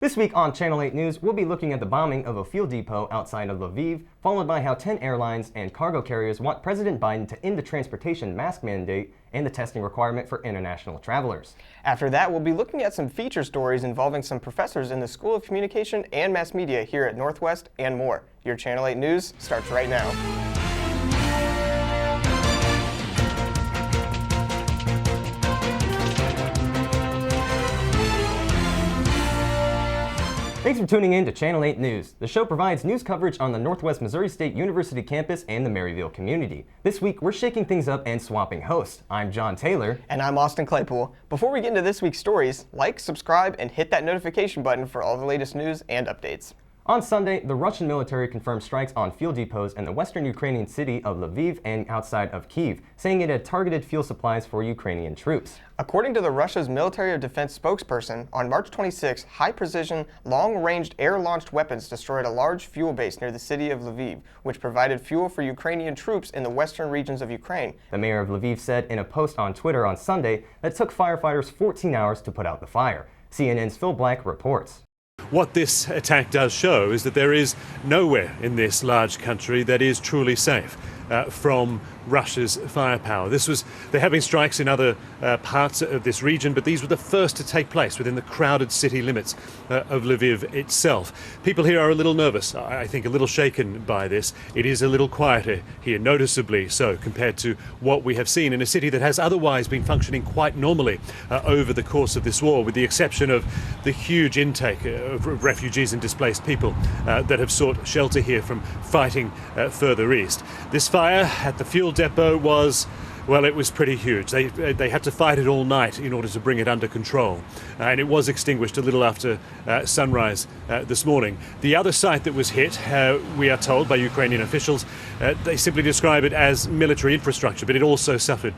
This week on Channel 8 News, we'll be looking at the bombing of a fuel depot outside of Lviv, followed by how 10 airlines and cargo carriers want President Biden to end the transportation mask mandate and the testing requirement for international travelers. After that, we'll be looking at some feature stories involving some professors in the School of Communication and Mass Media here at Northwest and more. Your Channel 8 News starts right now. Thanks for tuning in to Channel 8 News. The show provides news coverage on the Northwest Missouri State University campus and the Maryville community. This week, we're shaking things up and swapping hosts. I'm JohnTaylor. And I'm Austin Claypool. Before we get into this week's stories, like, subscribe, and hit that notification button for all the latest news and updates. On Sunday, the Russian military confirmed strikes on fuel depots in the western Ukrainian city of Lviv and outside of Kyiv, saying it had targeted fuel supplies for Ukrainian troops. According to the Russia's military of defense spokesperson, on March 26, high-precision, long-ranged air-launched weapons destroyed a large fuel base near the city of Lviv, which provided fuel for Ukrainian troops in the western regions of Ukraine. The mayor of Lviv said in a post on Twitter on Sunday that it took firefighters 14 hours to put out the fire. CNN's Phil Black reports. What this attack does show is that there is nowhere in this large country that is truly safe from Russia's firepower. There have been strikes in other parts of this region, but these were the first to take place within the crowded city limits of Lviv itself. People here are a little nervous, I think a little shaken by this. It is a little quieter here, noticeably so, compared to what we have seen in a city that has otherwise been functioning quite normally over the course of this war, with the exception of the huge intake of refugees and displaced people that have sought shelter here from fighting further east. This fire at the fuel depot was, well, it was pretty huge. They had to fight it all night in order to bring it under control. And it was extinguished a little after sunrise this morning. The other site that was hit, we are told by Ukrainian officials, they simply describe it as military infrastructure, but it also suffered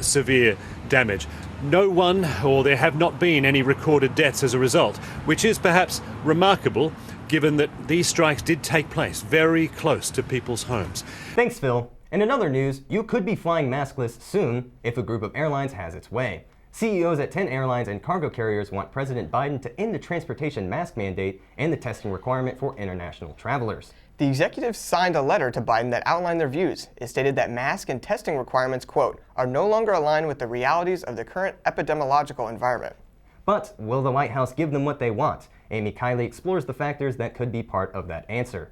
severe damage. No one, or there have not been any recorded deaths as a result, which is perhaps remarkable given that these strikes did take place very close to people's homes. Thanks, Phil. In another news, you could be flying maskless soon if a group of airlines has its way. CEOs at 10 airlines and cargo carriers want President Biden to end the transportation mask mandate and the testing requirement for international travelers. The executives signed a letter to Biden that outlined their views. It stated that mask and testing requirements, quote, are no longer aligned with the realities of the current epidemiological environment. But will the White House give them what they want? Amy Kiley explores the factors that could be part of that answer.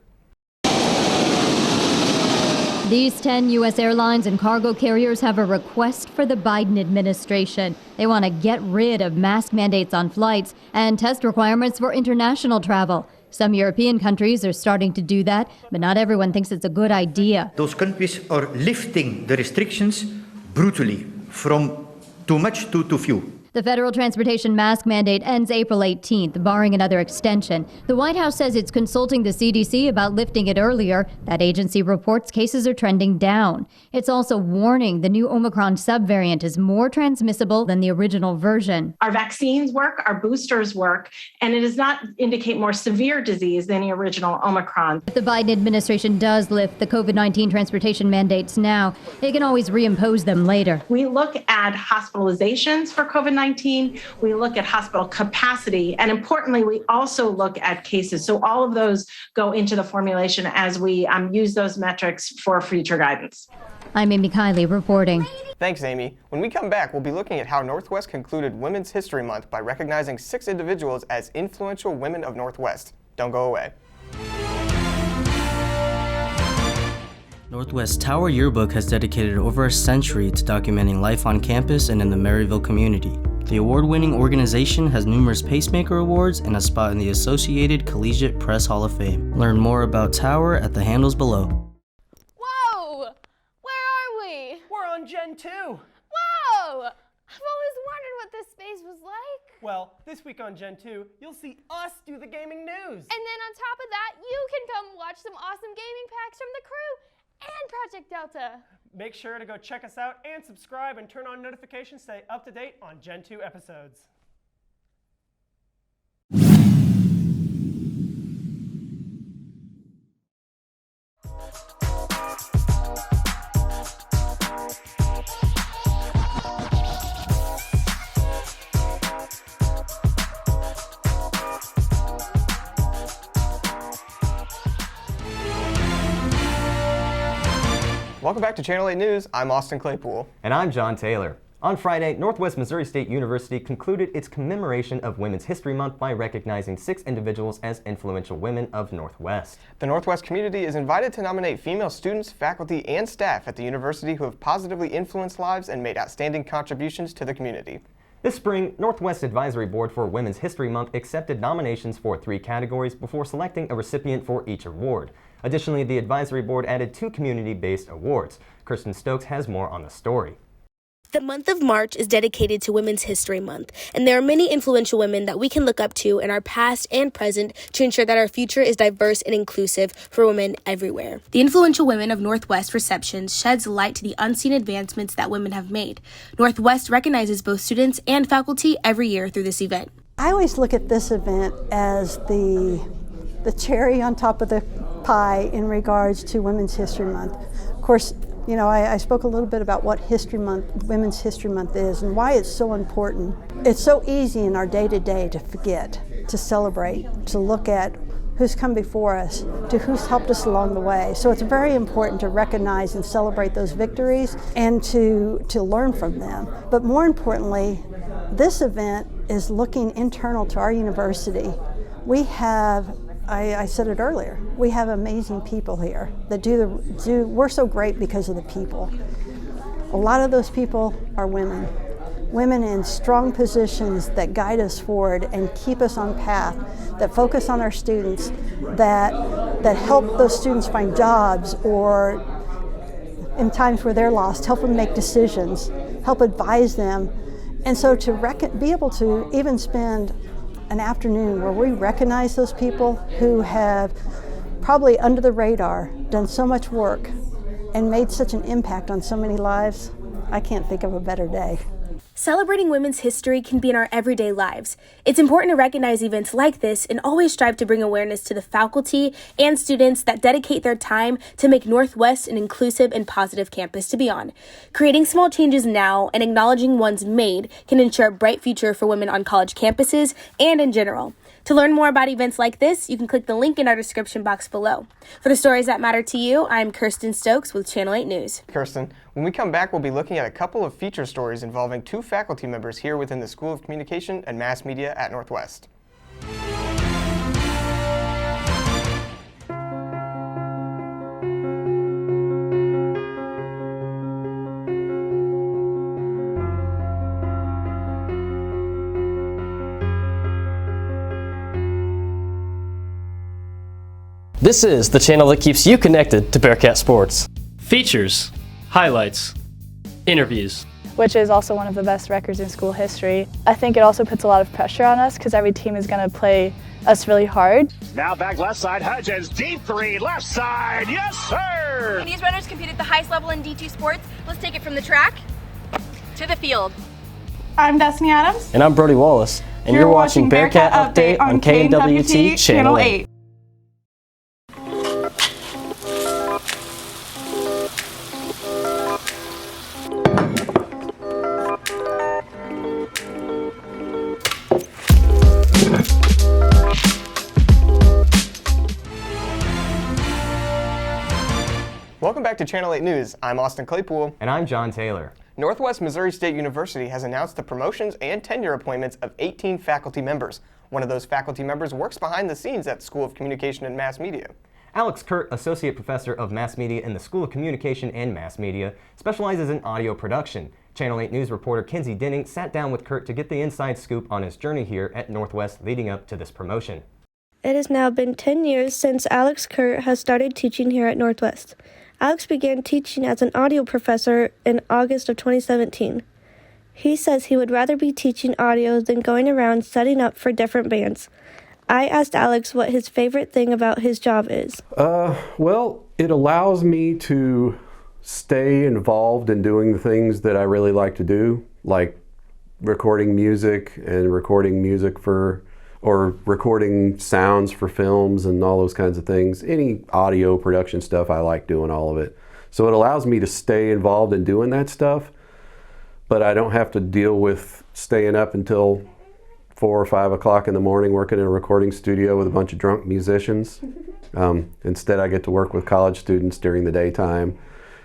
These 10 U.S. airlines and cargo carriers have a request for the Biden administration. They want to get rid of mask mandates on flights and test requirements for international travel. Some European countries are starting to do that, but not everyone thinks it's a good idea. Those countries are lifting the restrictions brutally, from too much to too few. The federal transportation mask mandate ends April 18th, barring another extension. The White House says it's consulting the CDC about lifting it earlier. That agency reports cases are trending down. It's also warning the new Omicron subvariant is more transmissible than the original version. Our vaccines work, our boosters work, and it does not indicate more severe disease than the original Omicron. If the Biden administration does lift the COVID-19 transportation mandates now, it can always reimpose them later. We look at hospitalizations for COVID-19. We look at hospital capacity, and importantly, we also look at cases. So all of those go into the formulation as we use those metrics for future guidance. I'm Amy Kiley reporting. Thanks, Amy. When we come back, we'll be looking at how Northwest concluded Women's History Month by recognizing 6 individuals as influential women of Northwest. Don't go away. Northwest Tower Yearbook has dedicated over a century to documenting life on campus and in the Maryville community. The award-winning organization has numerous Pacemaker Awards and a spot in the Associated Collegiate Press Hall of Fame. Learn more about Tower at the handles below. Whoa! Where are we? We're on Gentoo! Whoa! I've always wondered what this space was like. Well, this week on Gentoo, you'll see us do the gaming news. And then on top of that, you can come watch some awesome gaming packs from the crew and Project Delta. Make sure to go check us out and subscribe and turn on notifications to stay up to date on Gentoo episodes. Welcome back to Channel 8 News. I'm Austin Claypool. And I'm JohnTaylor. On Friday, Northwest Missouri State University concluded its commemoration of Women's History Month by recognizing 6 individuals as influential women of Northwest. The Northwest community is invited to nominate female students, faculty, and staff at the university who have positively influenced lives and made outstanding contributions to the community. This spring, Northwest Advisory Board for Women's History Month accepted nominations for 3 categories before selecting a recipient for each award. Additionally, the Advisory Board added 2 community-based awards. Kirsten Stokes has more on the story. The month of March is dedicated to Women's History Month, and there are many influential women that we can look up to in our past and present to ensure that our future is diverse and inclusive for women everywhere. The Influential Women of Northwest receptions sheds light to the unseen advancements that women have made. Northwest recognizes both students and faculty every year through this event. I always look at this event as the cherry on top of the pie in regards to Women's History Month. Of course, you know, I spoke a little bit about what Women's History Month is and why it's so important. It's so easy in our day-to-day to forget, to celebrate, to look at who's come before us, to who's helped us along the way. So it's very important to recognize and celebrate those victories and to learn from them. But more importantly, this event is looking internal to our university. We have, I said it earlier, we have amazing people here that we're so great because of the people. A lot of those people are women. Women in strong positions that guide us forward and keep us on path, that focus on our students, that help those students find jobs or in times where they're lost, help them make decisions, help advise them. And so to be able to even spend an afternoon where we recognize those people who have probably under the radar done so much work and made such an impact on so many lives, I can't think of a better day. Celebrating women's history can be in our everyday lives. It's important to recognize events like this and always strive to bring awareness to the faculty and students that dedicate their time to make Northwest an inclusive and positive campus to be on. Creating small changes now and acknowledging ones made can ensure a bright future for women on college campuses and in general. To learn more about events like this, you can click the link in our description box below. For the stories that matter to you, I'm Kirsten Stokes with Channel 8 News. Kirsten, when we come back, we'll be looking at a couple of feature stories involving 2 faculty members here within the School of Communication and Mass Media at Northwest. This is the channel that keeps you connected to Bearcat Sports. Features, highlights, interviews. Which is also one of the best records in school history. I think it also puts a lot of pressure on us because every team is going to play us really hard. Now back left side, Hudgens, deep 3, left side, yes sir! When these runners compete at the highest level in D2 sports, let's take it from the track to the field. I'm Destiny Adams. And I'm Brody Wallace. And you're watching Bearcat Update on KNWT Channel 8. Welcome back to Channel 8 News. I'm Austin Claypool. And I'm JohnTaylor. Northwest Missouri State University has announced the promotions and tenure appointments of 18 faculty members. One of those faculty members works behind the scenes at the School of Communication and Mass Media. Alex Kurt, Associate Professor of Mass Media in the School of Communication and Mass Media, specializes in audio production. Channel 8 News reporter Kenzie sat down with Kurt to get the inside scoop on his journey here at Northwest leading up to this promotion. It has now been 10 years since Alex Kurt has started teaching here at Northwest. Alex began teaching as an audio professor in August of 2017. He says he would rather be teaching audio than going around setting up for different bands. I asked Alex what his favorite thing about his job is. Well, it allows me to stay involved in doing the things that I really like to do, like recording music or recording sounds for films and all those kinds of things. Any audio production stuff, I like doing all of it. So it allows me to stay involved in doing that stuff, but I don't have to deal with staying up until 4 or 5 o'clock in the morning working in a recording studio with a bunch of drunk musicians. Instead, I get to work with college students during the daytime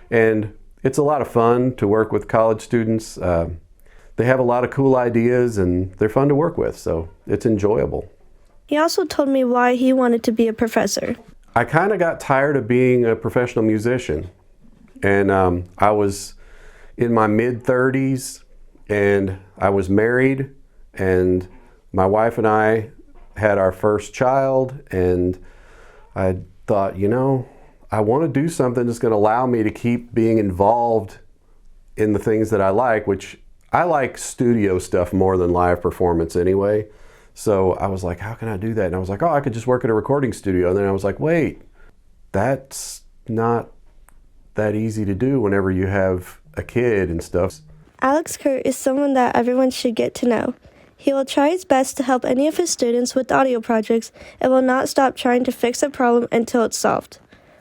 And it's a lot of fun to work with college students. They have a lot of cool ideas and they're fun to work with, so it's enjoyable. He also told me why he wanted to be a professor. I kind of got tired of being a professional musician, and I was in my mid-30s and I was married, and my wife and I had our first child, and I thought, you know, I want to do something that's going to allow me to keep being involved in the things that I like, which I like studio stuff more than live performance anyway. So I was like, how can I do that? And I was like, oh, I could just work at a recording studio. And then I was like, wait, that's not that easy to do whenever you have a kid and stuff. Alex Kurt is someone that everyone should get to know. He will try his best to help any of his students with audio projects and will not stop trying to fix a problem until it's solved.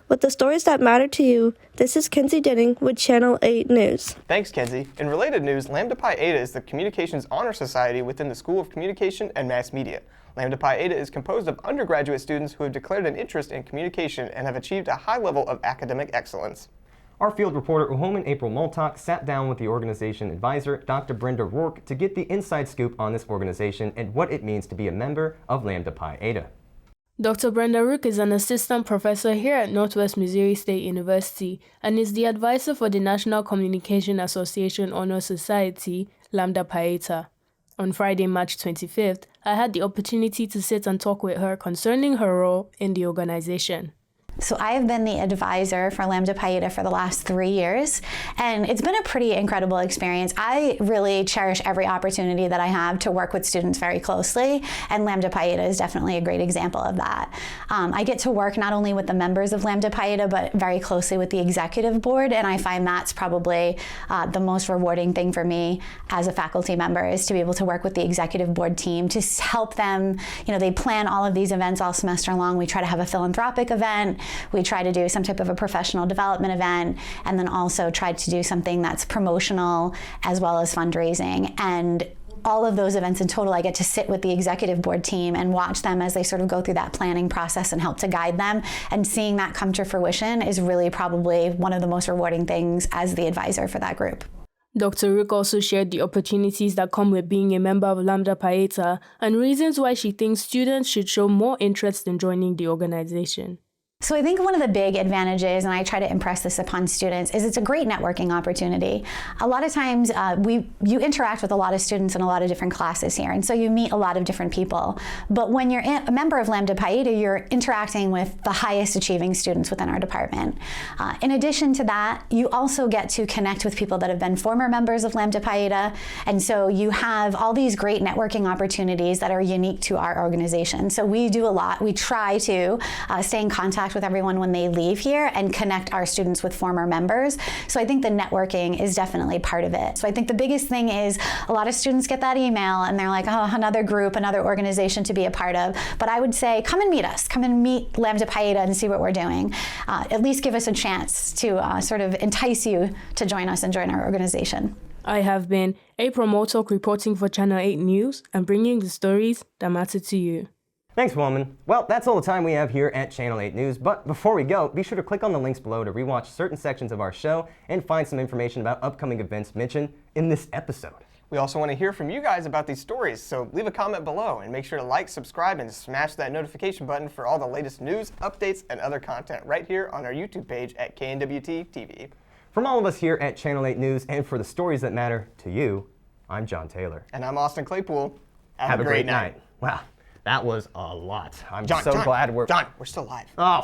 With the stories that matter to you, this is Kenzie Denning with Channel 8 News. Thanks, Kenzie. In related news, Lambda Pi Eta is the Communications Honor Society within the School of Communication and Mass Media. Lambda Pi Eta is composed of undergraduate students who have declared an interest in communication and have achieved a high level of academic excellence. Our field reporter Uhoman April Moltok sat down with the organization advisor, Dr. Brenda Rourke, to get the inside scoop on this organization and what it means to be a member of Lambda Pi Eta. Dr. Brenda Rourke is an assistant professor here at Northwest Missouri State University and is the advisor for the National Communication Association Honor Society, Lambda Pi Eta. On Friday, March 25th, I had the opportunity to sit and talk with her concerning her role in the organization. So I have been the advisor for Lambda Pi Eta for the last 3 years, and it's been a pretty incredible experience. I really cherish every opportunity that I have to work with students very closely, and Lambda Pi Eta is definitely a great example of that. I get to work not only with the members of Lambda Pi Eta, but very closely with the executive board, and I find that's probably the most rewarding thing for me as a faculty member, is to be able to work with the executive board team to help them. You know, they plan all of these events all semester long. We try to have a philanthropic event. We try to do some type of a professional development event, and then also try to do something that's promotional as well as fundraising. And all of those events in total, I get to sit with the executive board team and watch them as they sort of go through that planning process and help to guide them. And seeing that come to fruition is really probably one of the most rewarding things as the advisor for that group. Dr. Rourke also shared the opportunities that come with being a member of Lambda Pi Eta and reasons why she thinks students should show more interest in joining the organization. So I think one of the big advantages, and I try to impress this upon students, is it's a great networking opportunity. A lot of times you interact with a lot of students in a lot of different classes here, and so you meet a lot of different people. But when you're a member of Lambda Pi Eta, you're interacting with the highest achieving students within our department. In addition to that, you also get to connect with people that have been former members of Lambda Pi Eta, and so you have all these great networking opportunities that are unique to our organization. So we do a lot. We try to stay in contact with everyone when they leave here and connect our students with former members. So I think the networking is definitely part of it. So I think the biggest thing is a lot of students get that email and they're like, oh, another group, another organization to be a part of. But I would say, come and meet us. Come and meet Lambda Pi Eta and see what we're doing. At least give us a chance to sort of entice you to join us and join our organization. I have been April Moltok reporting for Channel 8 News and bringing the stories that matter to you. Thanks, woman. Well, that's all the time we have here at Channel 8 News, but before we go, be sure to click on the links below to rewatch certain sections of our show and find some information about upcoming events mentioned in this episode. We also want to hear from you guys about these stories, so leave a comment below and make sure to like, subscribe, and smash that notification button for all the latest news, updates, and other content right here on our YouTube page at KNWT TV. From all of us here at Channel 8 News and for the stories that matter to you, I'm John Taylor. And I'm Austin Claypool. Have a great night. Wow. That was a lot. I'm John, so glad we're... John, we're still live. Oh,